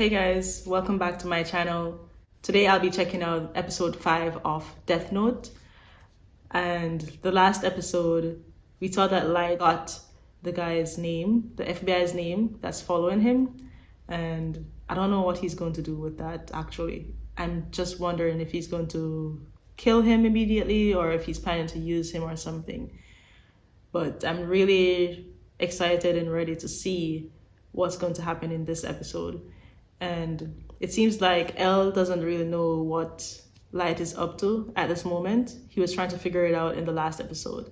Hey guys, welcome back to my channel. Today I'll be checking out episode 5 of Death Note. And the last episode, we saw that Light got the guy's name, the FBI's name that's following him. And I don't know what he's going to do with that actually. I'm just wondering if he's going to kill him immediately or if he's planning to use him or something. But I'm really excited and ready to see what's going to happen in this episode. And it seems like Elle doesn't really know what Light is up to at this moment. He was trying to figure it out in the last episode.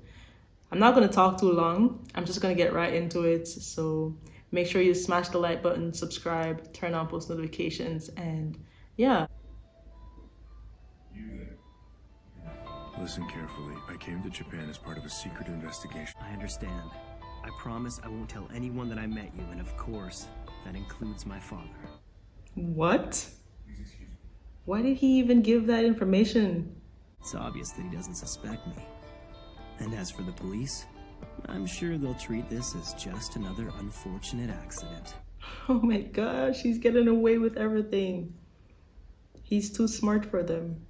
I'm not going to talk too long. I'm just going to get right into it. So make sure you smash the like button, subscribe, turn on post notifications, and yeah. Listen carefully. I came to Japan as part of a secret investigation. I understand. I promise I won't tell anyone that I met you, and of course, that includes my father. What? Why did he even give that information? It's obvious that he doesn't suspect me. And as for the police, I'm sure they'll treat this as just another unfortunate accident. Oh my gosh, he's getting away with everything. He's too smart for them.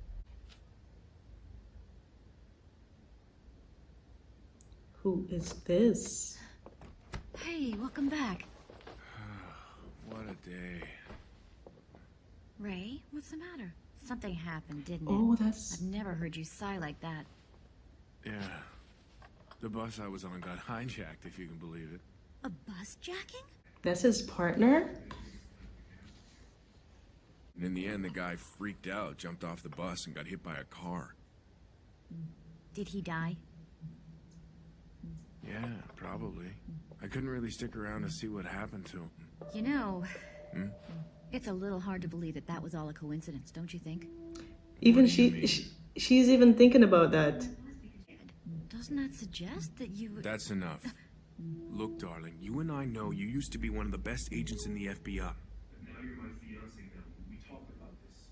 Who is this? Hey, welcome back. What a day. Ray, what's the matter? Something happened, didn't it? Oh, that's... I've never heard you sigh like that. Yeah. The bus I was on got hijacked, if you can believe it. A bus jacking? That's his partner? And in the end, the guy freaked out, jumped off the bus, and got hit by a car. Did he die? Yeah, probably. I couldn't really stick around to see what happened to him. You know, it's a little hard to believe that that was all a coincidence, don't you think? Even she's even thinking about that. Doesn't that suggest that you... That's enough. Look, darling, you and I know you used to be one of the best agents in the FBI. But now you're my fiancé now. We talked about this.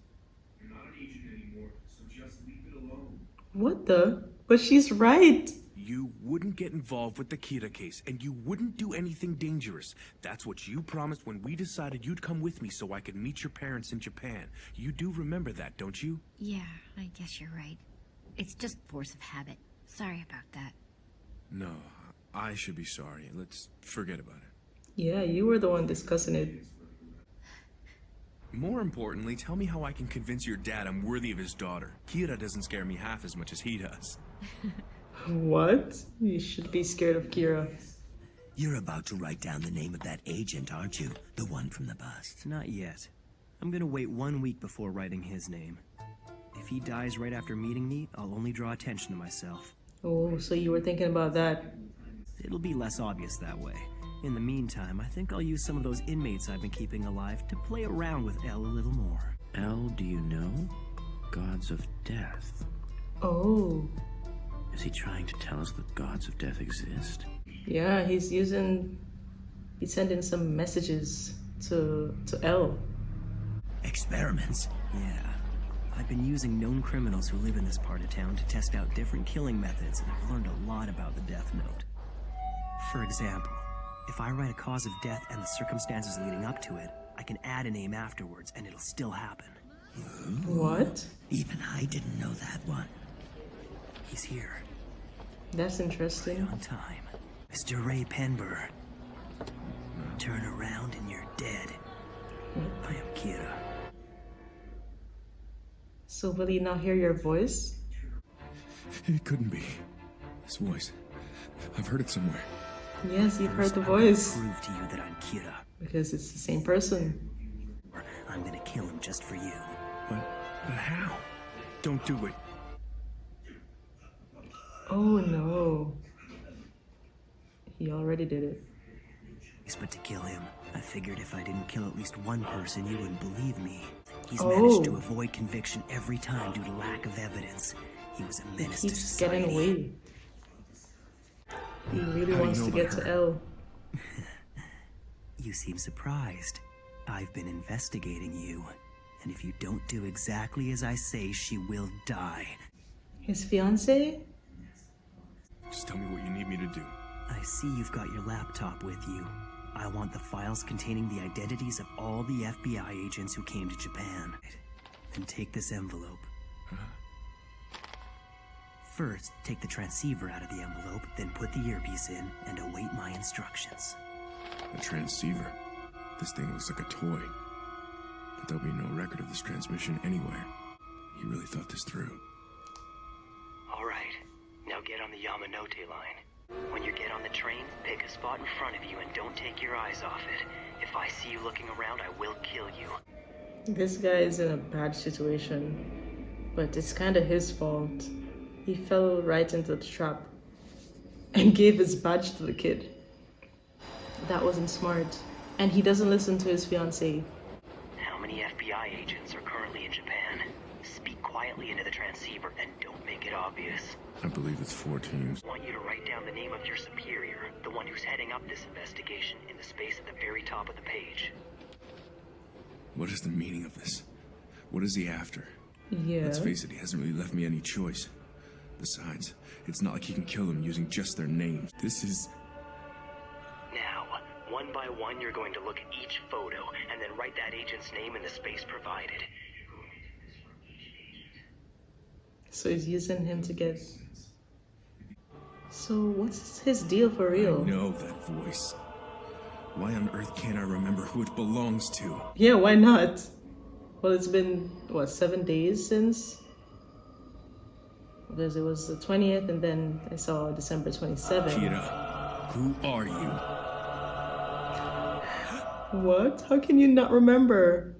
You're not an agent anymore, so just leave it alone. What the? But she's right. You wouldn't get involved with the Kira case, and you wouldn't do anything dangerous. That's what you promised when we decided you'd come with me so I could meet your parents in Japan. You do remember that, don't you? Yeah, I guess you're right. It's just force of habit. Sorry about that. No, I should be sorry. Let's forget about it. Yeah, you were the one discussing it. More importantly, tell me how I can convince your dad I'm worthy of his daughter. Kira doesn't scare me half as much as he does. What? You should be scared of Kira. You're about to write down the name of that agent, aren't you? The one from the bus. Not yet. I'm gonna wait 1 week before writing his name. If he dies right after meeting me, I'll only draw attention to myself. Oh, so you were thinking about that. It'll be less obvious that way. In the meantime, I think I'll use some of those inmates I've been keeping alive to play around with Elle a little more. Elle, do you know? Gods of death. Oh. Is he trying to tell us that gods of death exist? Yeah, he's sending some messages to Elle. Experiments? Yeah. I've been using known criminals who live in this part of town to test out different killing methods, and I've learned a lot about the Death Note. For example, if I write a cause of death and the circumstances leading up to it, I can add a name afterwards, and it'll still happen. What? Even I didn't know that one. He's here. That's interesting. On time. Mr. Ray Penber. Turn around and you're dead. I am Kira. So will he not hear your voice? It couldn't be. His voice. I've heard it somewhere. Yes, you've heard the voice. Prove to you that I'm Kira. Because it's the same person. I'm gonna kill him just for you. But how? Don't do it. Oh no. He already did it. But to kill him, I figured if I didn't kill at least one person, you wouldn't believe me. He's managed to avoid conviction every time due to lack of evidence. He was a menace to He's society. getting away. He really wants to get to Elle. You seem surprised. I've been investigating you. And if you don't do exactly as I say, she will die. His fiancée? Just tell me what you need me to do. I see you've got your laptop with you. I want the files containing the identities of all the FBI agents who came to Japan. Then take this envelope. First, take the transceiver out of the envelope, then put the earpiece in and await my instructions. A transceiver? This thing looks like a toy. But there'll be no record of this transmission anywhere. He really thought this through. Alright, now get on the Yamanote line. When you get on the train, pick a spot in front of you and don't take your eyes off it. If I see you looking around, I will kill you. This guy is in a bad situation, but it's kind of his fault. He fell right into the trap and gave his badge to the kid. That wasn't smart. And he doesn't listen to his fiancée. How many FBI agents are currently in Japan? Speak quietly into the transceiver and don't make it obvious. I believe it's 4 teams. I want you to write down the name of your superior, the one who's heading up this investigation, in the space at the very top of the page. What is the meaning of this? What is he after? Yeah. Let's face it, he hasn't really left me any choice. Besides, it's not like he can kill them using just their names. This is... Now, one by one, you're going to look at each photo and then write that agent's name in the space provided. So he's using him to get... So what's his deal for real? I know that voice. Why on earth can't I remember who it belongs to? Yeah, why not? Well, it's been, what, 7 days since? Because it was the 20th and then I saw December 27th. Kira, who are you? What? How can you not remember?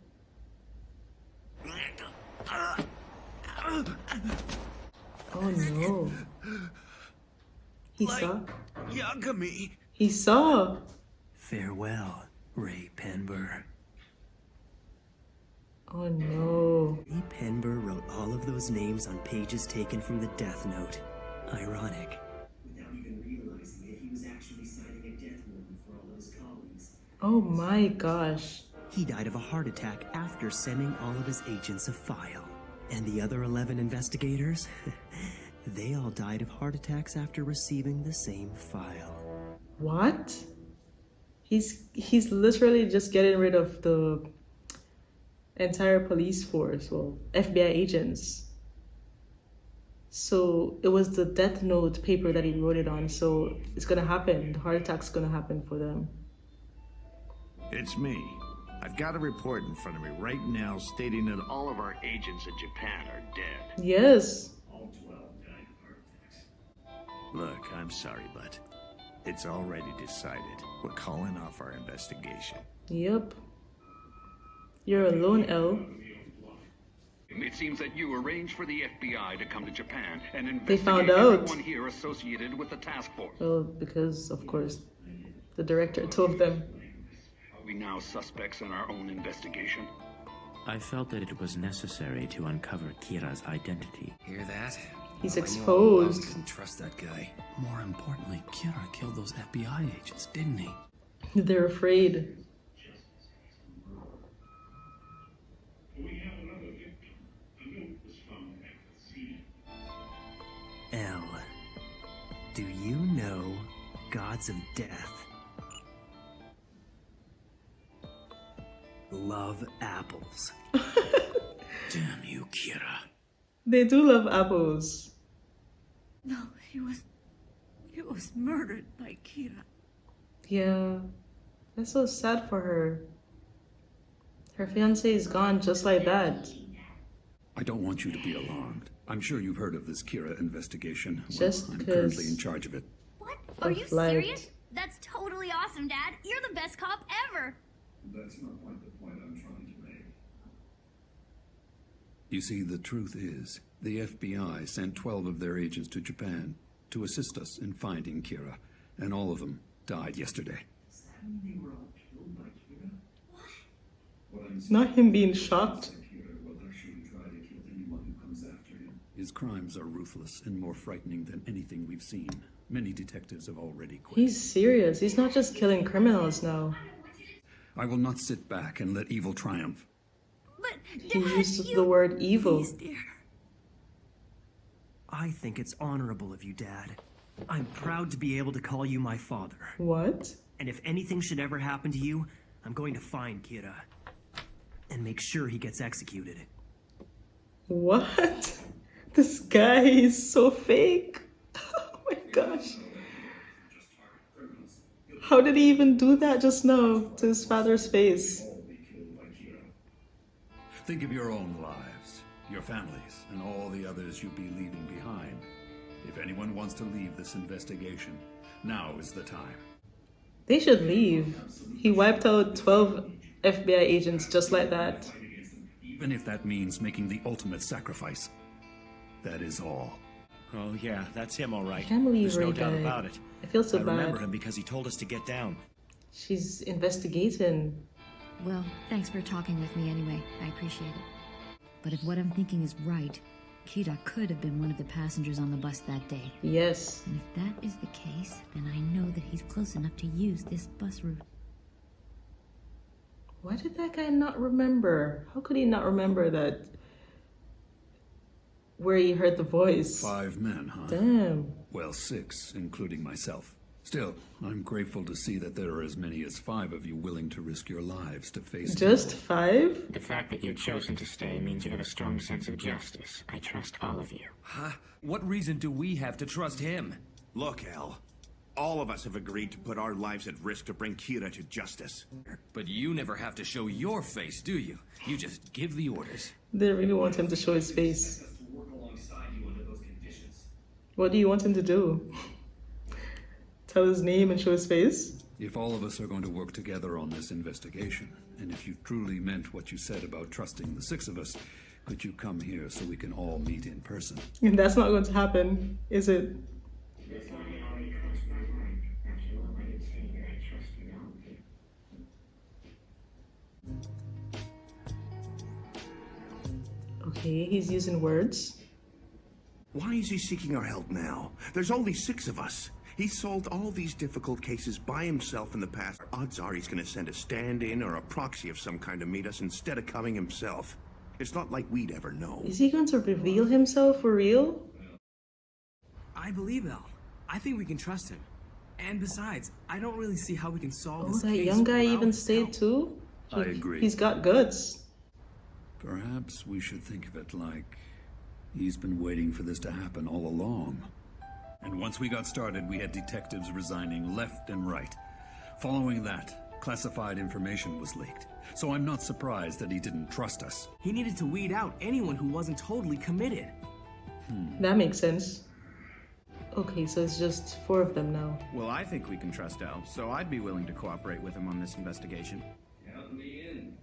Oh no. He saw? Yagami! He saw! Farewell, Ray Penber. Oh no. Ray Penber wrote all of those names on pages taken from the Death Note. Ironic. Without even realizing it, he was actually signing a death warrant for all those colleagues. Oh my gosh. He died of a heart attack after sending all of his agents a file. And the other 11 investigators? They all died of heart attacks after receiving the same file. What? He's literally just getting rid of the entire police force, well, FBI agents. So it was the Death Note paper that he wrote it on, so it's gonna happen. The heart attack's gonna happen for them. It's me. I've got a report in front of me right now stating that all of our agents in Japan are dead. Yes. All 12 died of heart attacks. Look, I'm sorry, but it's already decided. We're calling off our investigation. Yep. You're alone, L. It seems that you arranged for the FBI to come to Japan and They found investigate out. everyone here associated with the task force. Well, because, of course, the director told them. Are we now suspects in our own investigation? I felt that it was necessary to uncover Kira's identity. Hear that? He's I knew all along we exposed. couldn't trust that guy. More importantly, Kira killed those FBI agents, didn't he? They're afraid. We have another victim. A note was found at the scene. L. Do you know Gods of Death love apples? Damn you, Kira. They do love apples. No, he was murdered by Kira. Yeah. That's so sad for her. Her fiancé is gone just like that. I don't want you to be alarmed. I'm sure you've heard of this Kira investigation. Just I'm 'cause- currently in charge of it. What? Are you flight. serious? That's totally awesome, Dad. You're the best cop ever. That's not quite the point I'm trying to make. You see, the truth is, the FBI sent 12 of their agents to Japan to assist us in finding Kira, and all of them died yesterday. Does that mean they were all killed by Kira? What I'm saying Not him being shocked. Kira will actually try to kill anyone who comes after him. His crimes are ruthless and more frightening than anything we've seen. Many detectives have already quit. He's serious. He's not just killing criminals now. I will not sit back and let evil triumph. But He Dad, uses the word evil. Please, dear. I think it's honorable of you, Dad. I'm proud to be able to call you my father. What? And if anything should ever happen to you, I'm going to find Kira. And make sure he gets executed. What? This guy is so fake. Oh my gosh. How did he even do that just now to his father's face? Think of your own lives, your families, and all the others you'd be leaving behind. If anyone wants to leave this investigation, now is the time. They should leave. He wiped out 12 FBI agents just like that. Even if that means making the ultimate sacrifice. That is all. Oh yeah, that's him all right. I can't believe There's no Ray doubt died. about it. I feel so I bad. remember him because he told us to get down. She's investigating. Well, thanks for talking with me anyway. I appreciate it. But if what I'm thinking is right, Kira could have been one of the passengers on the bus that day. Yes. And if that is the case, then I know that he's close enough to use this bus route. Why did that guy not remember? How could he not remember that? Where he heard the voice? 5 men, huh? Damn. Well, 6, including myself. Still, I'm grateful to see that there are as many as 5 of you willing to risk your lives to face Just evil. 5? The fact that you've chosen to stay means you have a strong sense of justice. I trust all of you. Huh? What reason do we have to trust him? Look, Al. All of us have agreed to put our lives at risk to bring Kira to justice. But you never have to show your face, do you? You just give the orders. They really want him to show his face. What do you want him to do? Tell his name and show his face? If all of us are going to work together on this investigation, and if you truly meant what you said about trusting the 6 of us, could you come here so we can all meet in person? And that's not going to happen, is it? Okay, he's using words. Why is he seeking our help now? There's only 6 of us. He's solved all these difficult cases by himself in the past. Odds are he's going to send a stand-in or a proxy of some kind to meet us instead of coming himself. It's not like we'd ever know. Is he going to reveal himself for real? I believe El. I think we can trust him. And besides, I don't really see how we can solve Oh, this that case young guy without even his stayed help. too? I agree. He's got guts. Perhaps we should think of it like he's been waiting for this to happen all along. And once we got started, we had detectives resigning left and right. Following that, classified information was leaked. So I'm not surprised that he didn't trust us. He needed to weed out anyone who wasn't totally committed. That makes sense. Okay, so it's just 4 of them now. Well, I think we can trust Al, so I'd be willing to cooperate with him on this investigation. Count me in.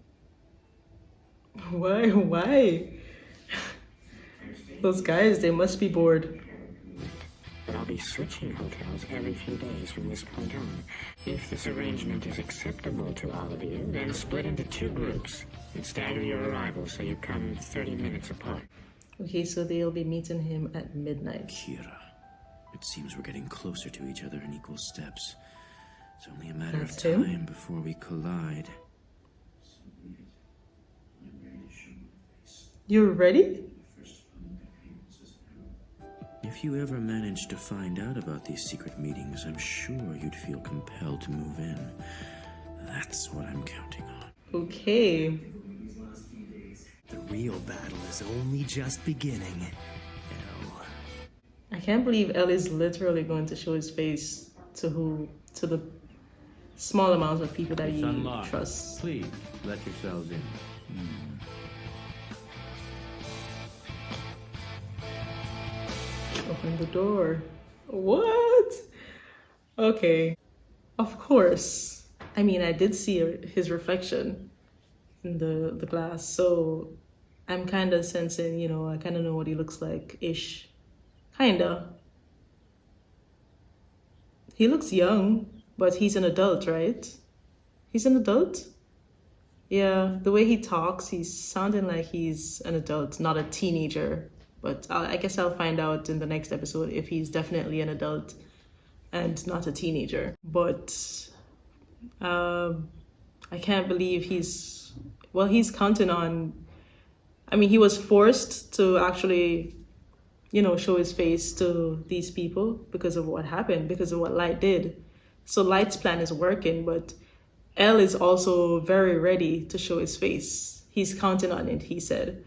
Why? Why? Those guys, they must be bored. But I'll be switching hotels every few days from this point on. If this arrangement is acceptable to all of you, then split into 2 groups and stagger your arrivals so you come 30 minutes apart. Okay, so they'll be meeting him at midnight. Kira, it seems we're getting closer to each other in equal steps. It's only a matter That's of him? time before we collide. You're ready? If you ever managed to find out about these secret meetings, I'm sure you'd feel compelled to move in. That's what I'm counting on. Okay. The real battle is only just beginning. El. I can't believe El is literally going to show his face to the small amount of people that It's he unlocked. trusts. Please, let yourselves in. Open the door. What? Okay. Of course. I mean, I did see his reflection in the glass, so I'm kind of sensing, I kind of know what he looks like-ish. Kinda. He looks young, but he's an adult, right? He's an adult? Yeah, the way he talks, he's sounding like he's an adult, not a teenager. But I guess I'll find out in the next episode if he's definitely an adult and not a teenager. But I can't believe he's counting on, he was forced to actually, show his face to these people because of what happened, because of what Light did. So Light's plan is working, but L is also very ready to show his face. He's counting on it, he said.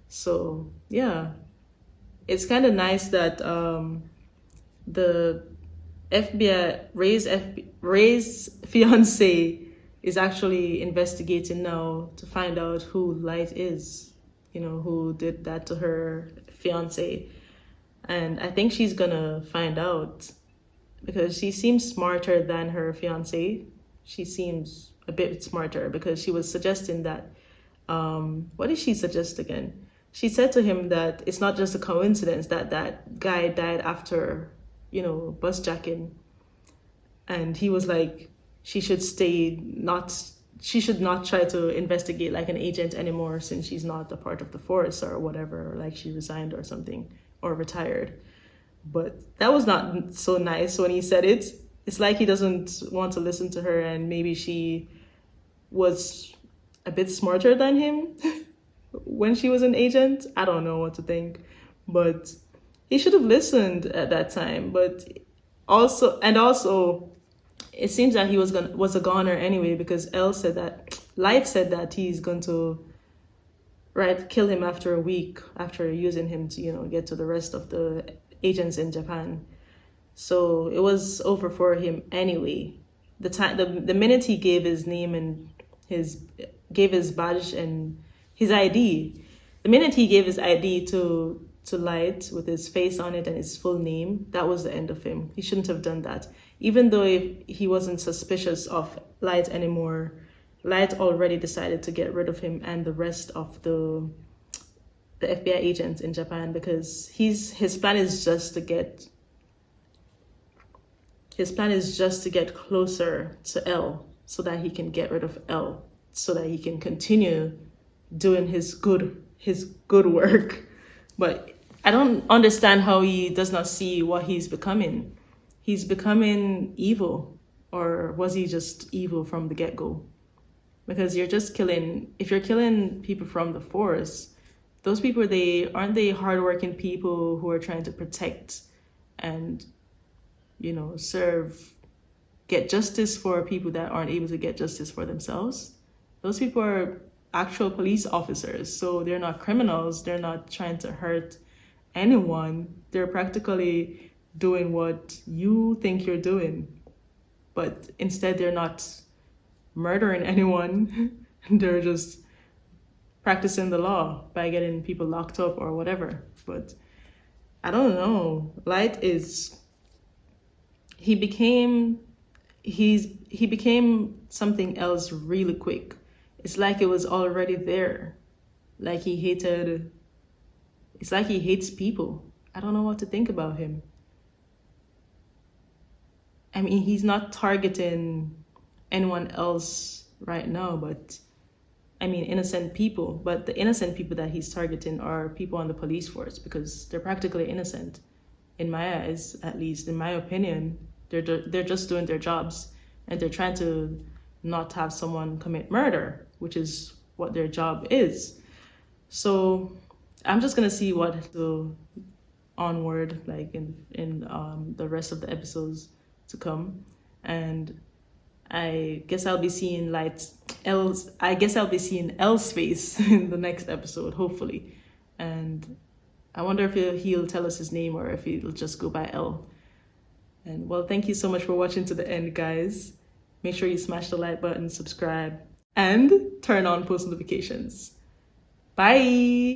So yeah, it's kind of nice that the FBI, Ray's fiance is actually investigating now to find out who Light is, you know, who did that to her fiance. And I think she's gonna find out because she seems smarter than her fiance. She seems a bit smarter because she was suggesting that, what did she suggest again? She said to him that it's not just a coincidence that that guy died after, you know, bus jacking. And he was like, she should not try to investigate like an agent anymore since she's not a part of the force or whatever, like she resigned or something or retired. But that was not so nice when he said it. It's like he doesn't want to listen to her, and maybe she was a bit smarter than him when she was an agent. I don't know what to think, but he should have listened at that time. But also, it seems that he was a goner anyway, because Light said that he's going to kill him after a week after using him to, you know, get to the rest of the agents in Japan. So it was over for him anyway. The minute he gave his name and gave his badge and his ID, the minute he gave his ID to Light with his face on it and his full name, that was the end of him. He shouldn't have done that. Even though he wasn't suspicious of Light anymore, Light already decided to get rid of him and the rest of the FBI agents in Japan, because his plan is just to get closer to L so that he can get rid of L, so that he can continue doing his good work. But I don't understand how he does not see what he's becoming. He's becoming evil, or was he just evil from the get-go? Because if you're killing people from the force, those people, aren't they hardworking people who are trying to protect and, you know, get justice for people that aren't able to get justice for themselves? Those people are actual police officers, so they're not criminals. They're not trying to hurt anyone. They're practically doing what you think you're doing, but instead they're not murdering anyone. They're just practicing the law by getting people locked up or whatever. But I don't know. Light he became something else really quick. It's like it was already there. It's like he hates people. I don't know what to think about him. I mean, he's not targeting anyone else right now, but I mean, innocent people. But the innocent people that he's targeting are people on the police force, because they're practically innocent. In my eyes, at least, in my opinion, they're just doing their jobs, and they're trying to not have someone commit murder, which is what their job is. So I'm just gonna see what the onward, like in the rest of the episodes to come, and I guess I'll be seeing L's face in the next episode, hopefully. And I wonder if he'll tell us his name or if he'll just go by L. And well, thank you so much for watching to the end, guys. Make sure you smash the like button, subscribe, and turn on post notifications. Bye!